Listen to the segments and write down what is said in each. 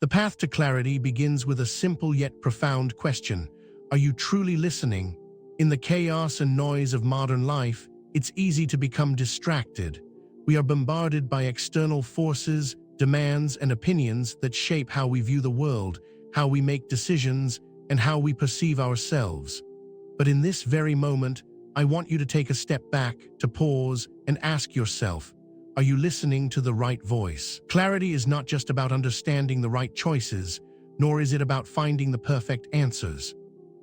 The path to clarity begins with a simple yet profound question. Are you truly listening? In the chaos and noise of modern life, it's easy to become distracted. We are bombarded by external forces, demands, and opinions that shape how we view the world, how we make decisions, and how we perceive ourselves. But in this very moment, I want you to take a step back, to pause, and ask yourself, are you listening to the right voice? Clarity is not just about understanding the right choices, nor is it about finding the perfect answers.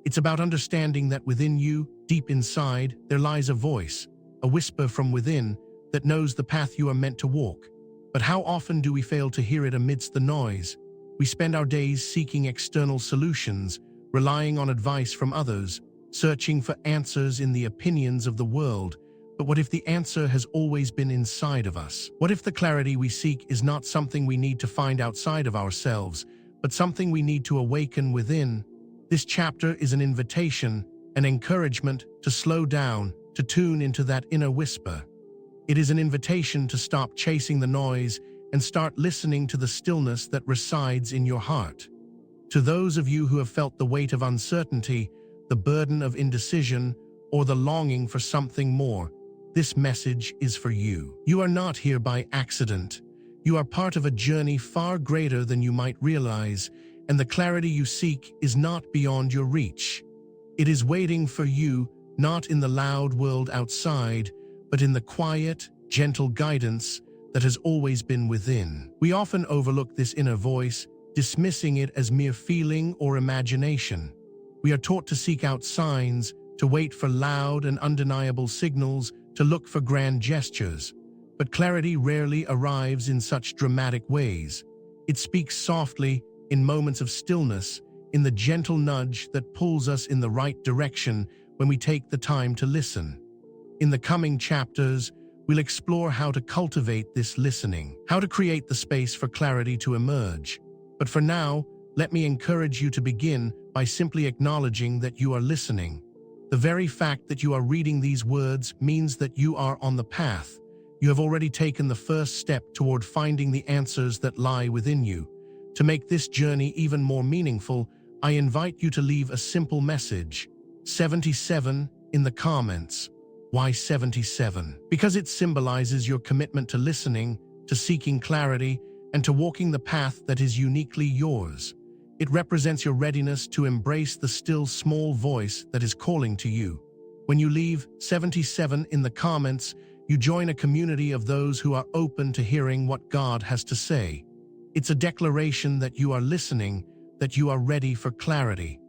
It's about understanding that within you, deep inside, there lies a voice, a whisper from within, that knows the path you are meant to walk. But how often do we fail to hear it amidst the noise? We spend our days seeking external solutions, relying on advice from others, searching for answers in the opinions of the world. But what if the answer has always been inside of us? What if the clarity we seek is not something we need to find outside of ourselves, but something we need to awaken within? This chapter is an invitation, an encouragement to slow down, to tune into that inner whisper. It is an invitation to stop chasing the noise and start listening to the stillness that resides in your heart. To those of you who have felt the weight of uncertainty, the burden of indecision, or the longing for something more, this message is for you. You are not here by accident. You are part of a journey far greater than you might realize, and the clarity you seek is not beyond your reach. It is waiting for you, not in the loud world outside, but in the quiet, gentle guidance that has always been within. We often overlook this inner voice, dismissing it as mere feeling or imagination. We are taught to seek out signs, to wait for loud and undeniable signals, to look for grand gestures. But clarity rarely arrives in such dramatic ways. It speaks softly, in moments of stillness, in the gentle nudge that pulls us in the right direction when we take the time to listen. In the coming chapters, we'll explore how to cultivate this listening, how to create the space for clarity to emerge. But for now, let me encourage you to begin by simply acknowledging that you are listening. The very fact that you are reading these words means that you are on the path. You have already taken the first step toward finding the answers that lie within you. To make this journey even more meaningful, I invite you to leave a simple message. 77 in the comments. Why 77? Because it symbolizes your commitment to listening, to seeking clarity, and to walking the path that is uniquely yours. It represents your readiness to embrace the still small voice that is calling to you. When you leave 77 in the comments, you join a community of those who are open to hearing what God has to say. It's a declaration that you are listening, that you are ready for clarity.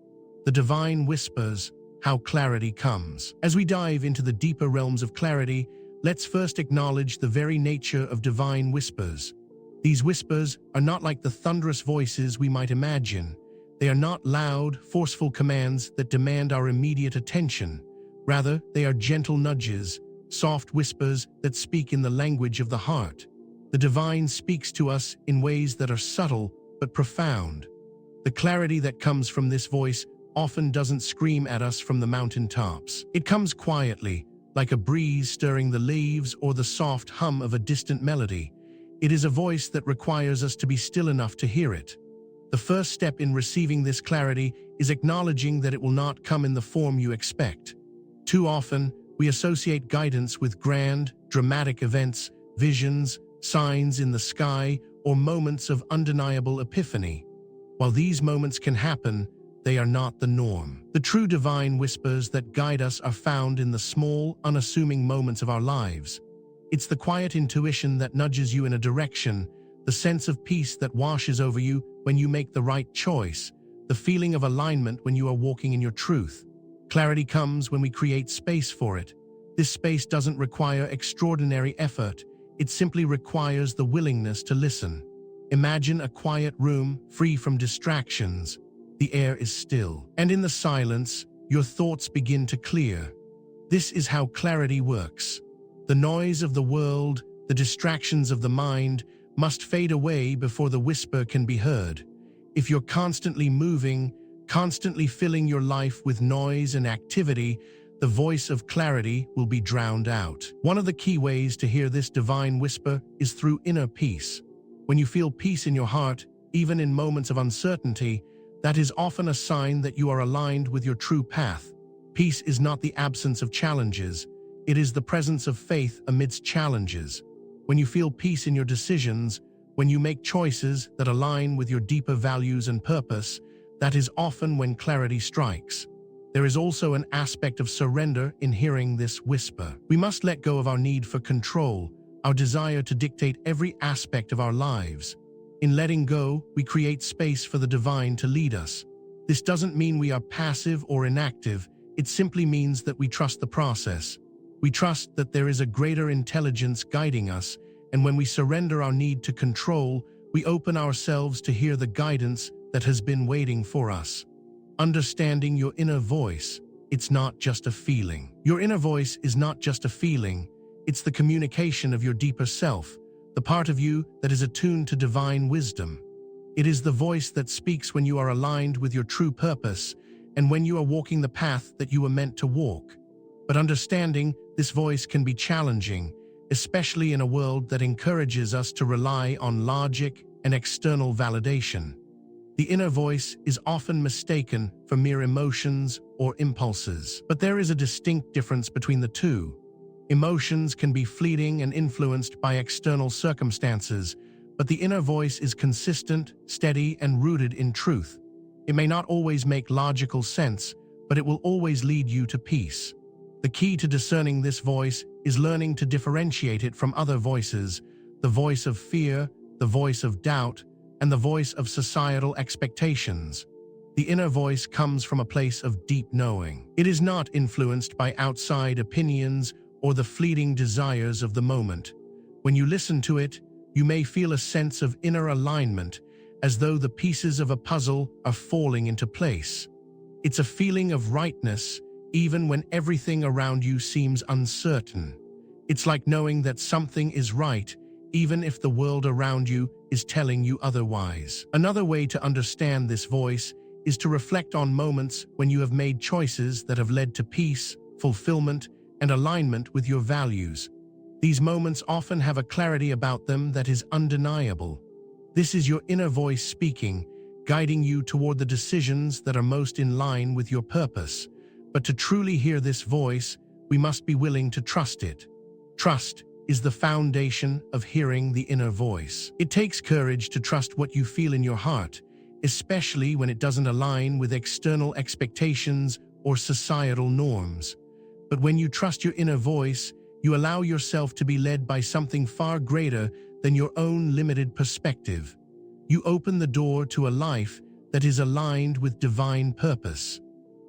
The divine whispers, how clarity comes. As we dive into the deeper realms of clarity, let's first acknowledge the very nature of divine whispers. These whispers are not like the thunderous voices we might imagine. They are not loud, forceful commands that demand our immediate attention. Rather, they are gentle nudges, soft whispers that speak in the language of the heart. The divine speaks to us in ways that are subtle but profound. The clarity that comes from this voice often doesn't scream at us from the mountaintops. It comes quietly, like a breeze stirring the leaves or the soft hum of a distant melody. It is a voice that requires us to be still enough to hear it. The first step in receiving this clarity is acknowledging that it will not come in the form you expect. Too often, we associate guidance with grand, dramatic events, visions, signs in the sky, or moments of undeniable epiphany. While these moments can happen, they are not the norm. The true divine whispers that guide us are found in the small, unassuming moments of our lives. It's the quiet intuition that nudges you in a direction, the sense of peace that washes over you when you make the right choice, the feeling of alignment when you are walking in your truth. Clarity comes when we create space for it. This space doesn't require extraordinary effort. It simply requires the willingness to listen. Imagine a quiet room, free from distractions. The air is still, and in the silence, your thoughts begin to clear. This is how clarity works. The noise of the world, the distractions of the mind, must fade away before the whisper can be heard. If you're constantly moving, constantly filling your life with noise and activity, the voice of clarity will be drowned out. One of the key ways to hear this divine whisper is through inner peace. When you feel peace in your heart, even in moments of uncertainty, that is often a sign that you are aligned with your true path. Peace is not the absence of challenges, it is the presence of faith amidst challenges. When you feel peace in your decisions, when you make choices that align with your deeper values and purpose, that is often when clarity strikes. There is also an aspect of surrender in hearing this whisper. We must let go of our need for control, our desire to dictate every aspect of our lives. In letting go, we create space for the divine to lead us. This doesn't mean we are passive or inactive, it simply means that we trust the process. We trust that there is a greater intelligence guiding us, and when we surrender our need to control, we open ourselves to hear the guidance that has been waiting for us. Understanding your inner voice, it's not just a feeling. Your inner voice is not just a feeling, it's the communication of your deeper self, the part of you that is attuned to divine wisdom. It is the voice that speaks when you are aligned with your true purpose and when you are walking the path that you were meant to walk. But understanding this voice can be challenging, especially in a world that encourages us to rely on logic and external validation. The inner voice is often mistaken for mere emotions or impulses. But there is a distinct difference between the two. Emotions can be fleeting and influenced by external circumstances, but the inner voice is consistent, steady, and rooted in truth. It may not always make logical sense, but it will always lead you to peace. The key to discerning this voice is learning to differentiate it from other voices, the voice of fear, the voice of doubt, and the voice of societal expectations. The inner voice comes from a place of deep knowing. It is not influenced by outside opinions or the fleeting desires of the moment. When you listen to it, you may feel a sense of inner alignment, as though the pieces of a puzzle are falling into place. It's a feeling of rightness, even when everything around you seems uncertain. It's like knowing that something is right, even if the world around you is telling you otherwise. Another way to understand this voice is to reflect on moments when you have made choices that have led to peace, fulfillment, and alignment with your values. These moments often have a clarity about them that is undeniable. This is your inner voice speaking, guiding you toward the decisions that are most in line with your purpose. But to truly hear this voice, we must be willing to trust it. Trust is the foundation of hearing the inner voice. It takes courage to trust what you feel in your heart, especially when it doesn't align with external expectations or societal norms. But when you trust your inner voice, you allow yourself to be led by something far greater than your own limited perspective. You open the door to a life that is aligned with divine purpose.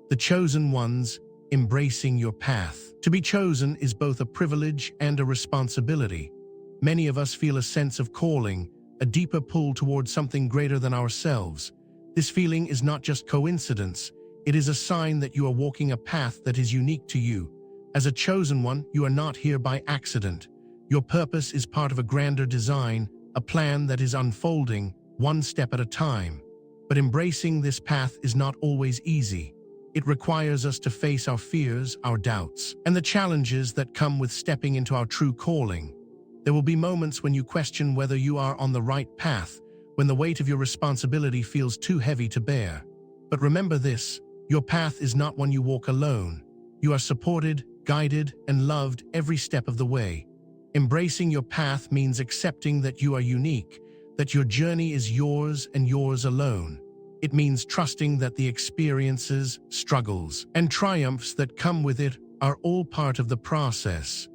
The chosen ones, embracing your path. To be chosen is both a privilege and a responsibility. Many of us feel a sense of calling, a deeper pull towards something greater than ourselves. This feeling is not just coincidence, it is a sign that you are walking a path that is unique to you. As a chosen one, you are not here by accident. Your purpose is part of a grander design, a plan that is unfolding, one step at a time. But embracing this path is not always easy. It requires us to face our fears, our doubts, and the challenges that come with stepping into our true calling. There will be moments when you question whether you are on the right path, when the weight of your responsibility feels too heavy to bear. But remember this, your path is not one you walk alone. You are supported, guided, and loved every step of the way. Embracing your path means accepting that you are unique, that your journey is yours and yours alone. It means trusting that the experiences, struggles, and triumphs that come with it are all part of the process.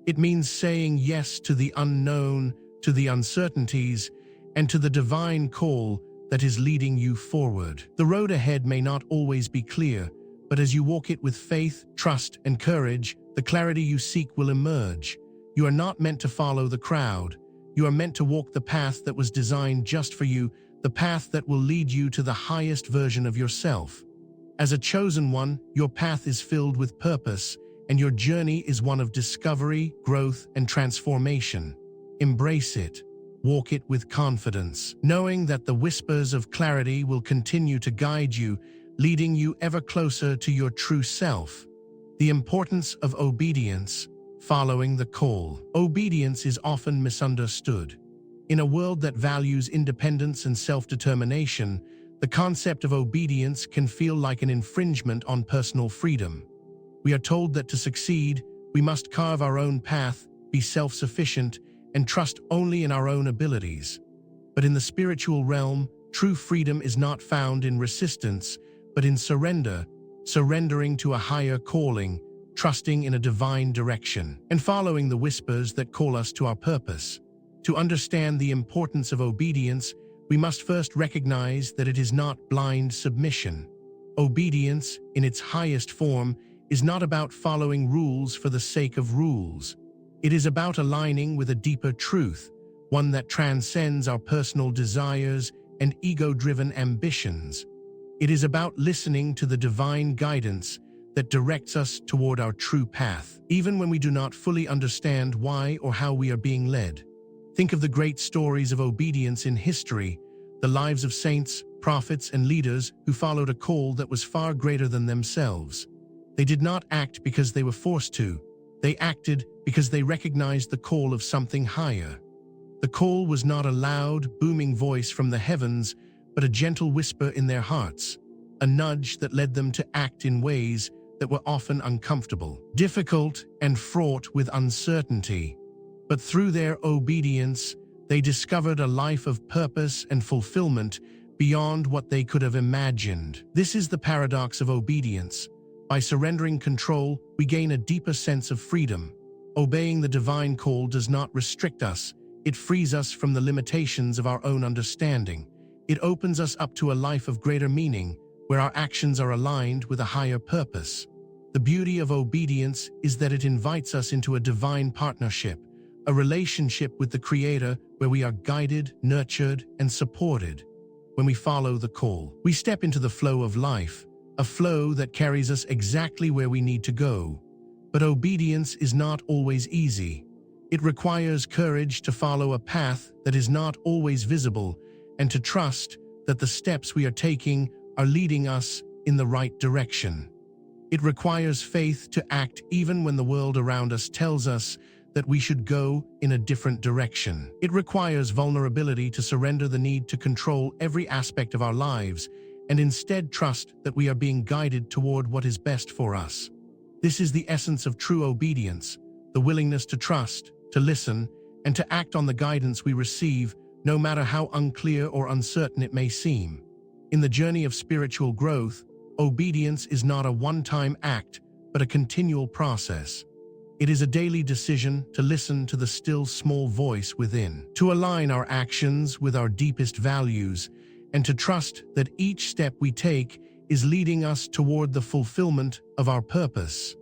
It means saying yes to the unknown, to the uncertainties, and to the divine call that is leading you forward. The road ahead may not always be clear, but as you walk it with faith, trust, and courage, the clarity you seek will emerge. You are not meant to follow the crowd. You are meant to walk the path that was designed just for you, the path that will lead you to the highest version of yourself. As a chosen one, your path is filled with purpose, and your journey is one of discovery, growth, and transformation. Embrace it. Walk it with confidence, knowing that the whispers of clarity will continue to guide you, leading you ever closer to your true self. The importance of obedience, following the call. Obedience is often misunderstood. In a world that values independence and self-determination, the concept of obedience can feel like an infringement on personal freedom. We are told that to succeed, we must carve our own path, be self-sufficient, and trust only in our own abilities. But in the spiritual realm, true freedom is not found in resistance, but in surrender, surrendering to a higher calling, trusting in a divine direction, and following the whispers that call us to our purpose. To understand the importance of obedience, we must first recognize that it is not blind submission. Obedience, in its highest form, is not about following rules for the sake of rules. It is about aligning with a deeper truth, one that transcends our personal desires and ego-driven ambitions. It is about listening to the divine guidance that directs us toward our true path, even when we do not fully understand why or how we are being led. Think of the great stories of obedience in history, the lives of saints, prophets, and leaders who followed a call that was far greater than themselves. They did not act because they were forced to. They acted because they recognized the call of something higher. The call was not a loud, booming voice from the heavens, but a gentle whisper in their hearts, a nudge that led them to act in ways that were often uncomfortable, difficult, and fraught with uncertainty. But through their obedience, they discovered a life of purpose and fulfillment beyond what they could have imagined. This is the paradox of obedience. By surrendering control, we gain a deeper sense of freedom. Obeying the divine call does not restrict us. It frees us from the limitations of our own understanding. It opens us up to a life of greater meaning, where our actions are aligned with a higher purpose. The beauty of obedience is that it invites us into a divine partnership, a relationship with the Creator where we are guided, nurtured, and supported. When we follow the call, we step into the flow of life, a flow that carries us exactly where we need to go. But obedience is not always easy. It requires courage to follow a path that is not always visible and to trust that the steps we are taking are leading us in the right direction. It requires faith to act even when the world around us tells us that we should go in a different direction. It requires vulnerability to surrender the need to control every aspect of our lives and instead trust that we are being guided toward what is best for us. This is the essence of true obedience, the willingness to trust, to listen, and to act on the guidance we receive, no matter how unclear or uncertain it may seem. In the journey of spiritual growth, obedience is not a one-time act, but a continual process. It is a daily decision to listen to the still small voice within, to align our actions with our deepest values, and to trust that each step we take is leading us toward the fulfillment of our purpose.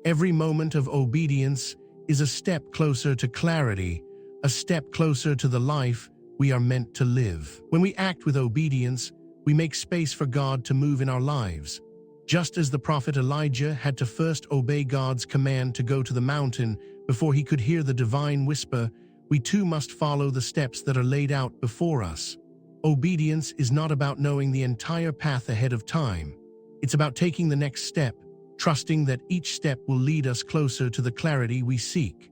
Every moment of obedience is a step closer to clarity, a step closer to the life we are meant to live. When we act with obedience, we make space for God to move in our lives. Just as the prophet Elijah had to first obey God's command to go to the mountain before he could hear the divine whisper, we too must follow the steps that are laid out before us. Obedience is not about knowing the entire path ahead of time. It's about taking the next step, trusting that each step will lead us closer to the clarity we seek.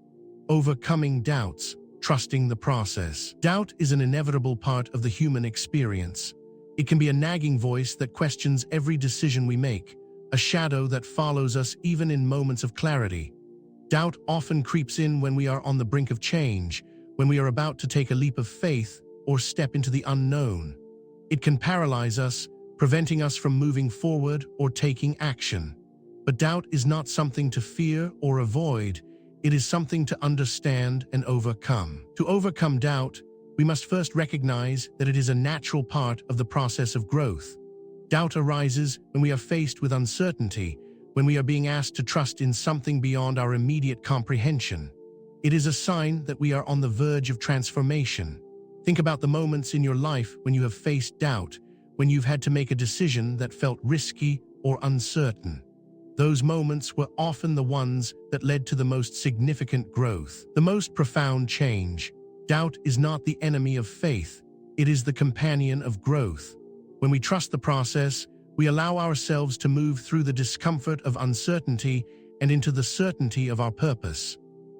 Overcoming doubts, trusting the process. Doubt is an inevitable part of the human experience. It can be a nagging voice that questions every decision we make, a shadow that follows us even in moments of clarity. Doubt often creeps in when we are on the brink of change, when we are about to take a leap of faith or step into the unknown. It can paralyze us, preventing us from moving forward or taking action. But doubt is not something to fear or avoid. It is something to understand and overcome. To overcome doubt, we must first recognize that it is a natural part of the process of growth. Doubt arises when we are faced with uncertainty, when we are being asked to trust in something beyond our immediate comprehension. It is a sign that we are on the verge of transformation. Think about the moments in your life when you have faced doubt, when you've had to make a decision that felt risky or uncertain. Those moments were often the ones that led to the most significant growth, the most profound change. Doubt is not the enemy of faith. It is the companion of growth. When we trust the process, we allow ourselves to move through the discomfort of uncertainty and into the certainty of our purpose.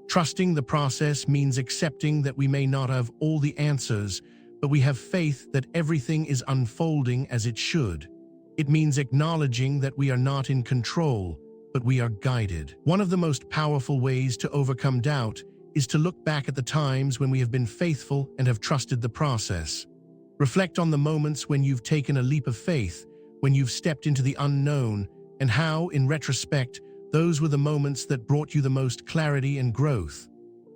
Trusting the process means accepting that we may not have all the answers, but we have faith that everything is unfolding as it should. It means acknowledging that we are not in control, but we are guided. One of the most powerful ways to overcome doubt is to look back at the times when we have been faithful and have trusted the process. Reflect on the moments when you've taken a leap of faith, when you've stepped into the unknown, and how, in retrospect, those were the moments that brought you the most clarity and growth.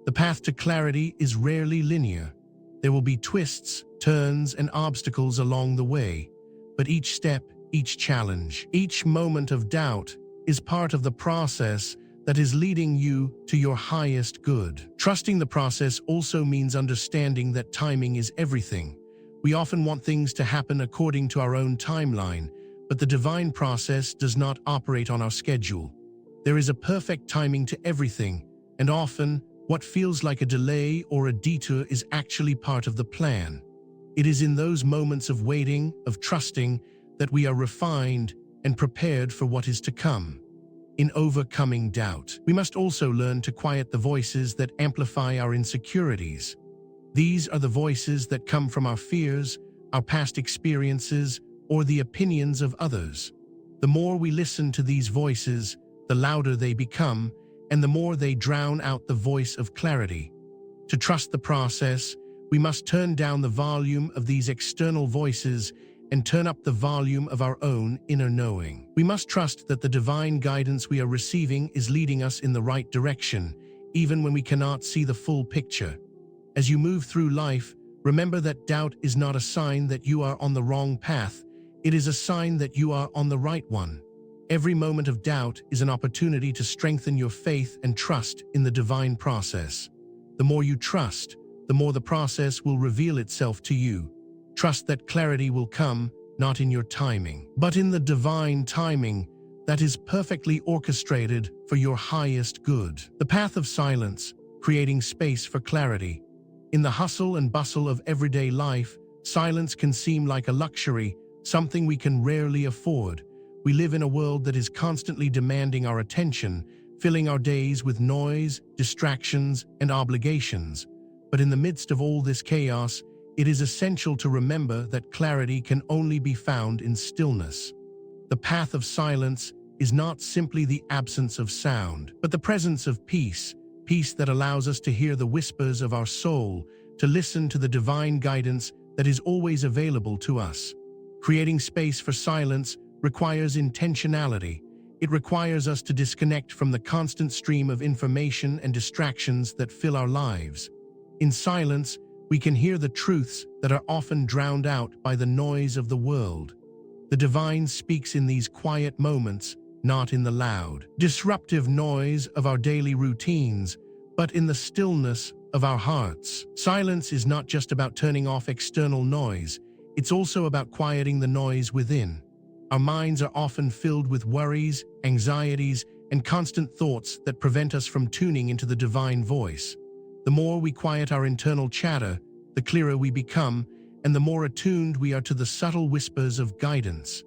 The path to clarity is rarely linear. There will be twists, turns, and obstacles along the way. But each step, each challenge, each moment of doubt is part of the process that is leading you to your highest good. Trusting the process also means understanding that timing is everything. We often want things to happen according to our own timeline, but the divine process does not operate on our schedule. There is a perfect timing to everything, and often, what feels like a delay or a detour is actually part of the plan. It is in those moments of waiting, of trusting, that we are refined and prepared for what is to come. In overcoming doubt, we must also learn to quiet the voices that amplify our insecurities. These are the voices that come from our fears, our past experiences, or the opinions of others. The more we listen to these voices, the louder they become, and the more they drown out the voice of clarity. To trust the process, we must turn down the volume of these external voices and turn up the volume of our own inner knowing. We must trust that the divine guidance we are receiving is leading us in the right direction, even when we cannot see the full picture. As you move through life, remember that doubt is not a sign that you are on the wrong path. It is a sign that you are on the right one. Every moment of doubt is an opportunity to strengthen your faith and trust in the divine process. The more you trust, the more the process will reveal itself to you. Trust that clarity will come, not in your timing, but in the divine timing that is perfectly orchestrated for your highest good. The path of silence, creating space for clarity. In the hustle and bustle of everyday life, silence can seem like a luxury, something we can rarely afford. We live in a world that is constantly demanding our attention, filling our days with noise, distractions, and obligations. But in the midst of all this chaos, it is essential to remember that clarity can only be found in stillness. The path of silence is not simply the absence of sound, but the presence of peace, peace that allows us to hear the whispers of our soul, to listen to the divine guidance that is always available to us. Creating space for silence requires intentionality. It requires us to disconnect from the constant stream of information and distractions that fill our lives. In silence, we can hear the truths that are often drowned out by the noise of the world. The divine speaks in these quiet moments, not in the loud, disruptive noise of our daily routines, but in the stillness of our hearts. Silence is not just about turning off external noise, it's also about quieting the noise within. Our minds are often filled with worries, anxieties, and constant thoughts that prevent us from tuning into the divine voice. The more we quiet our internal chatter, the clearer we become, and the more attuned we are to the subtle whispers of guidance.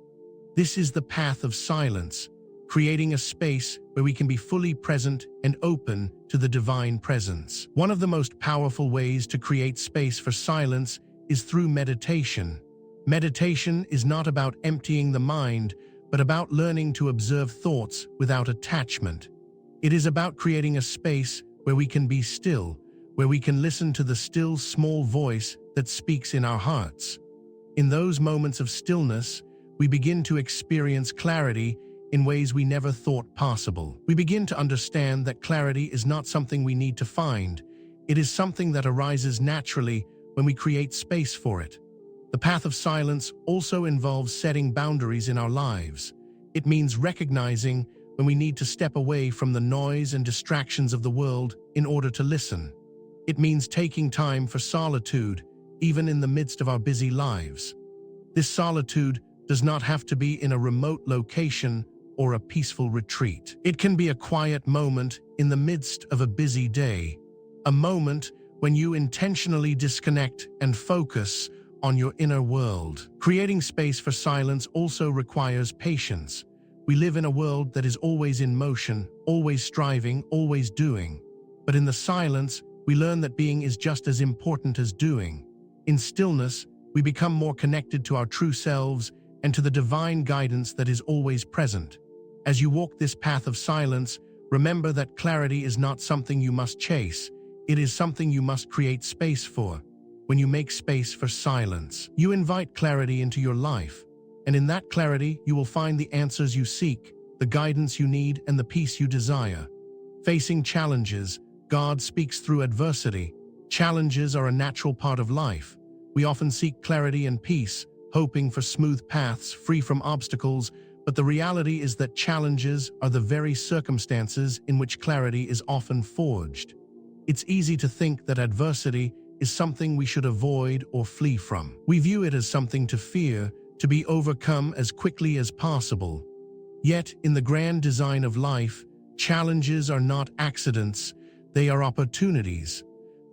This is the path of silence, creating a space where we can be fully present and open to the divine presence. One of the most powerful ways to create space for silence is through meditation. Meditation is not about emptying the mind, but about learning to observe thoughts without attachment. It is about creating a space where we can be still, where we can listen to the still small voice that speaks in our hearts. In those moments of stillness, we begin to experience clarity in ways we never thought possible. We begin to understand that clarity is not something we need to find. It is something that arises naturally when we create space for it. The path of silence also involves setting boundaries in our lives. It means recognizing when we need to step away from the noise and distractions of the world in order to listen. It means taking time for solitude, even in the midst of our busy lives. This solitude does not have to be in a remote location or a peaceful retreat. It can be a quiet moment in the midst of a busy day, a moment when you intentionally disconnect and focus on your inner world. Creating space for silence also requires patience. We live in a world that is always in motion, always striving, always doing. But in the silence, we learn that being is just as important as doing. In stillness, we become more connected to our true selves and to the divine guidance that is always present. As you walk this path of silence, remember that clarity is not something you must chase. It is something you must create space for. When you make space for silence, you invite clarity into your life. And in that clarity, you will find the answers you seek, the guidance you need, and the peace you desire. Facing challenges, God speaks through adversity. Challenges are a natural part of life. We often seek clarity and peace, hoping for smooth paths free from obstacles, but the reality is that challenges are the very circumstances in which clarity is often forged. It's easy to think that adversity is something we should avoid or flee from. We view it as something to fear, to be overcome as quickly as possible. Yet, in the grand design of life, challenges are not accidents, they are opportunities.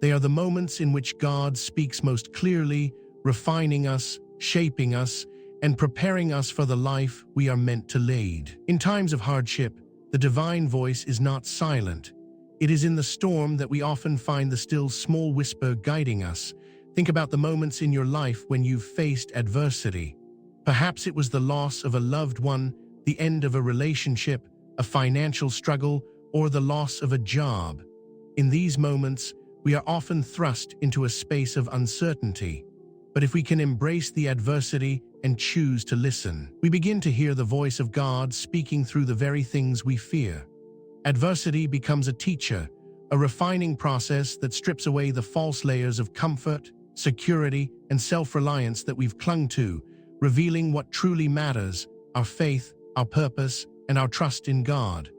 They are the moments in which God speaks most clearly, refining us, shaping us, and preparing us for the life we are meant to lead. In times of hardship, the divine voice is not silent. It is in the storm that we often find the still small whisper guiding us. Think about the moments in your life when you've faced adversity. Perhaps it was the loss of a loved one, the end of a relationship, a financial struggle, or the loss of a job. In these moments, we are often thrust into a space of uncertainty. But if we can embrace the adversity and choose to listen, we begin to hear the voice of God speaking through the very things we fear. Adversity becomes a teacher, a refining process that strips away the false layers of comfort, security, and self-reliance that we've clung to, revealing what truly matters: our faith, our purpose, and our trust in God.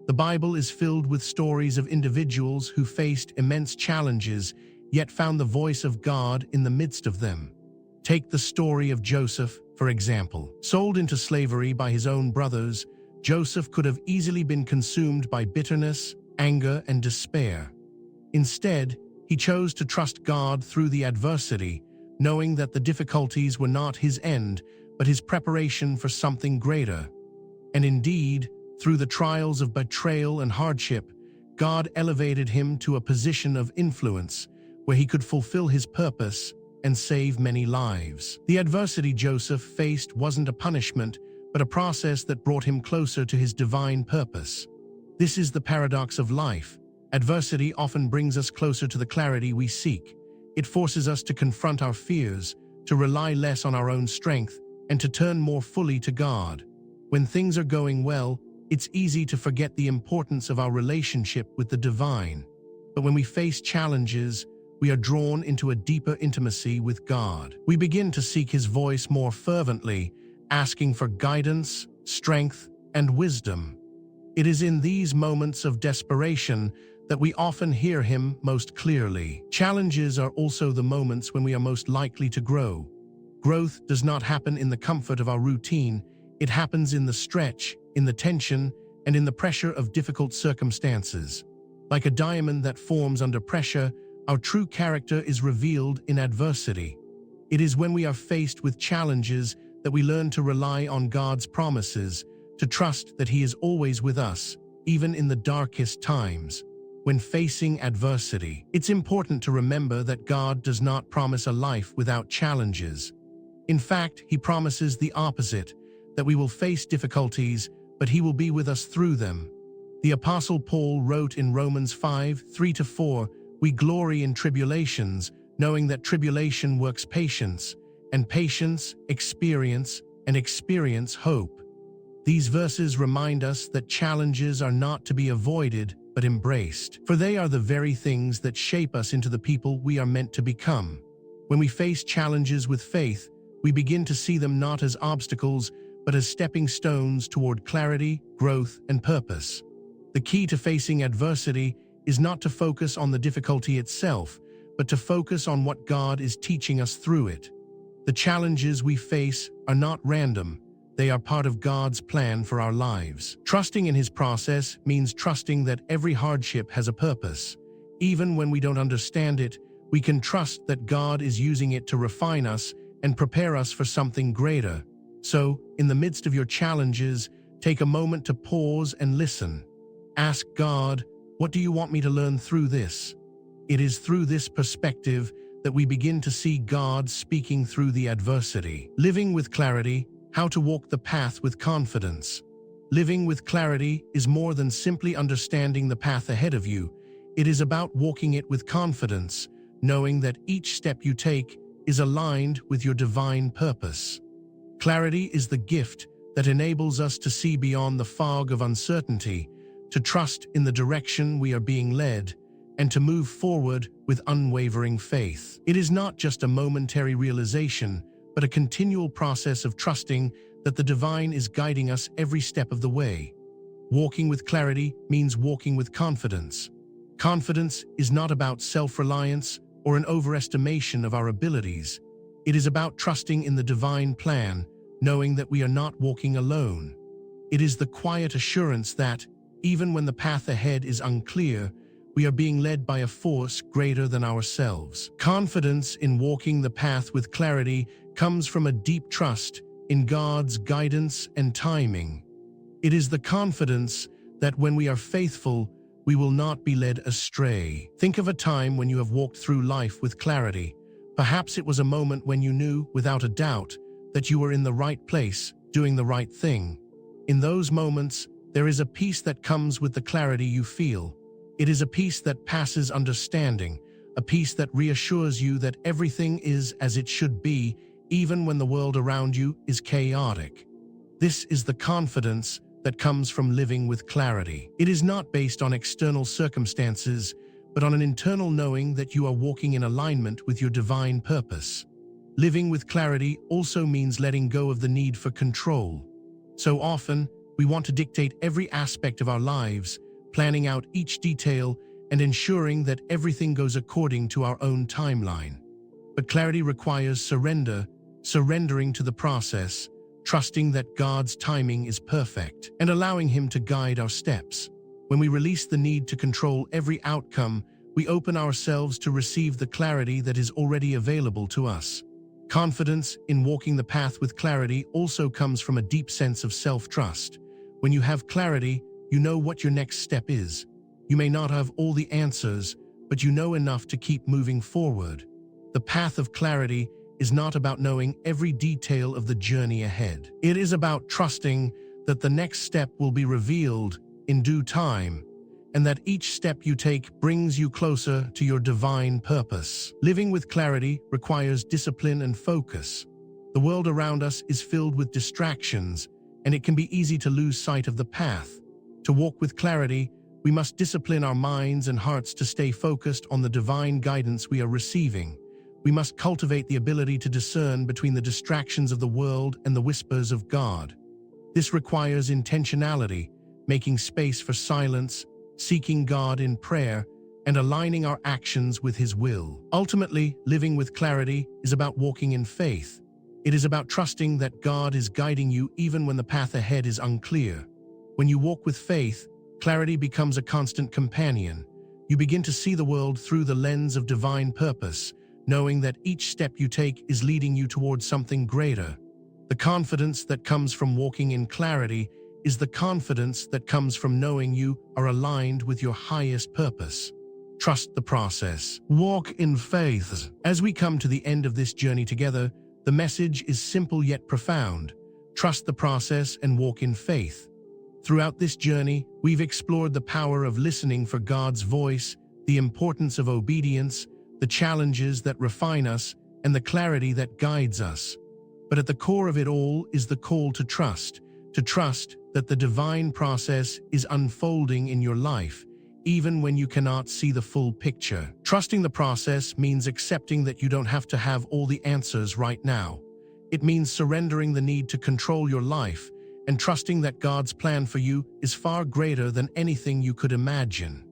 The Bible is filled with stories of individuals who faced immense challenges, yet found the voice of God in the midst of them. Take the story of Joseph, for example. Sold into slavery by his own brothers, Joseph could have easily been consumed by bitterness, anger, and despair. Instead, he chose to trust God through the adversity, knowing that the difficulties were not his end, but his preparation for something greater. And indeed, through the trials of betrayal and hardship, God elevated him to a position of influence where he could fulfill his purpose and save many lives. The adversity Joseph faced wasn't a punishment, but a process that brought him closer to his divine purpose. This is the paradox of life. Adversity often brings us closer to the clarity we seek. It forces us to confront our fears, to rely less on our own strength, and to turn more fully to God. When things are going well, it's easy to forget the importance of our relationship with the divine. But when we face challenges, we are drawn into a deeper intimacy with God. We begin to seek His voice more fervently, asking for guidance, strength, and wisdom. It is in these moments of desperation that we often hear Him most clearly. Challenges are also the moments when we are most likely to grow. Growth does not happen in the comfort of our routine. It happens in the stretch, in the tension, and in the pressure of difficult circumstances. Like a diamond that forms under pressure, our true character is revealed in adversity. It is when we are faced with challenges that we learn to rely on God's promises, to trust that He is always with us, even in the darkest times. When facing adversity, it's important to remember that God does not promise a life without challenges. In fact, He promises the opposite, that we will face difficulties, but He will be with us through them. The Apostle Paul wrote in Romans 5:3-4, "We glory in tribulations, knowing that tribulation works patience, and patience, experience, and experience, hope." These verses remind us that challenges are not to be avoided, but embraced. For they are the very things that shape us into the people we are meant to become. When we face challenges with faith, we begin to see them not as obstacles, but as stepping stones toward clarity, growth, and purpose. The key to facing adversity is not to focus on the difficulty itself, but to focus on what God is teaching us through it. The challenges we face are not random. They are part of God's plan for our lives. Trusting in His process means trusting that every hardship has a purpose. Even when we don't understand it, we can trust that God is using it to refine us and prepare us for something greater. So, in the midst of your challenges, take a moment to pause and listen. Ask God, What do you want me to learn through this? It is through this perspective that we begin to see God speaking through the adversity. Living with clarity, how to walk the path with confidence. Living with clarity is more than simply understanding the path ahead of you. It is about walking it with confidence, knowing that each step you take is aligned with your divine purpose. Clarity is the gift that enables us to see beyond the fog of uncertainty, to trust in the direction we are being led, and to move forward with unwavering faith. It is not just a momentary realization, but a continual process of trusting that the divine is guiding us every step of the way. Walking with clarity means walking with confidence. Confidence is not about self-reliance or an overestimation of our abilities. It is about trusting in the divine plan, knowing that we are not walking alone. It is the quiet assurance that, even when the path ahead is unclear, we are being led by a force greater than ourselves. Confidence in walking the path with clarity comes from a deep trust in God's guidance and timing. It is the confidence that when we are faithful, we will not be led astray. Think of a time when you have walked through life with clarity. Perhaps it was a moment when you knew, without a doubt, that you were in the right place, doing the right thing. In those moments, there is a peace that comes with the clarity you feel. It is a peace that passes understanding, a peace that reassures you that everything is as it should be, even when the world around you is chaotic. This is the confidence that comes from living with clarity. It is not based on external circumstances, but on an internal knowing that you are walking in alignment with your divine purpose. Living with clarity also means letting go of the need for control. So often, we want to dictate every aspect of our lives, planning out each detail and ensuring that everything goes according to our own timeline. But clarity requires surrender, surrendering to the process, trusting that God's timing is perfect, and allowing Him to guide our steps. When we release the need to control every outcome, we open ourselves to receive the clarity that is already available to us. Confidence in walking the path with clarity also comes from a deep sense of self-trust. When you have clarity, you know what your next step is. You may not have all the answers, but you know enough to keep moving forward. The path of clarity is not about knowing every detail of the journey ahead. It is about trusting that the next step will be revealed in due time, and that each step you take brings you closer to your divine purpose. Living with clarity requires discipline and focus. The world around us is filled with distractions, and it can be easy to lose sight of the path. To walk with clarity, we must discipline our minds and hearts to stay focused on the divine guidance we are receiving. We must cultivate the ability to discern between the distractions of the world and the whispers of God. This requires intentionality, making space for silence, seeking God in prayer, and aligning our actions with His will. Ultimately, living with clarity is about walking in faith. It is about trusting that God is guiding you even when the path ahead is unclear. When you walk with faith, clarity becomes a constant companion. You begin to see the world through the lens of divine purpose, knowing that each step you take is leading you towards something greater. The confidence that comes from walking in clarity is the confidence that comes from knowing you are aligned with your highest purpose. Trust the process. Walk in faith. As we come to the end of this journey together, the message is simple yet profound. Trust the process and walk in faith. Throughout this journey, we've explored the power of listening for God's voice, the importance of obedience, the challenges that refine us, and the clarity that guides us. But at the core of it all is the call to trust that the divine process is unfolding in your life, even when you cannot see the full picture. Trusting the process means accepting that you don't have to have all the answers right now. It means surrendering the need to control your life and trusting that God's plan for you is far greater than anything you could imagine.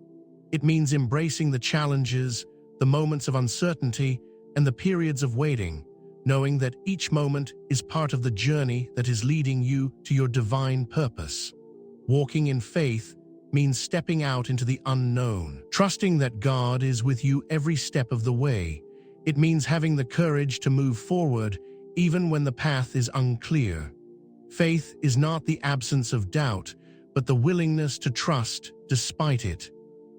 It means embracing the challenges, the moments of uncertainty, and the periods of waiting, knowing that each moment is part of the journey that is leading you to your divine purpose. Walking in faith means stepping out into the unknown, trusting that God is with you every step of the way. It means having the courage to move forward even when the path is unclear. Faith is not the absence of doubt, but the willingness to trust despite it.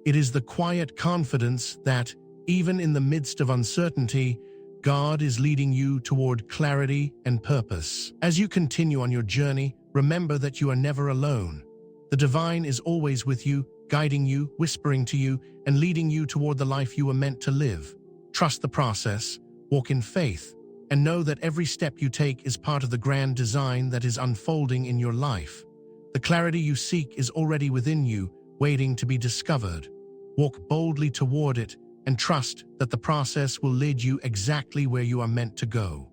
It is the quiet confidence that, even in the midst of uncertainty, God is leading you toward clarity and purpose. As you continue on your journey, remember that you are never alone. The divine is always with you, guiding you, whispering to you, and leading you toward the life you were meant to live. Trust the process, walk in faith, and know that every step you take is part of the grand design that is unfolding in your life. The clarity you seek is already within you, waiting to be discovered. Walk boldly toward it and trust that the process will lead you exactly where you are meant to go.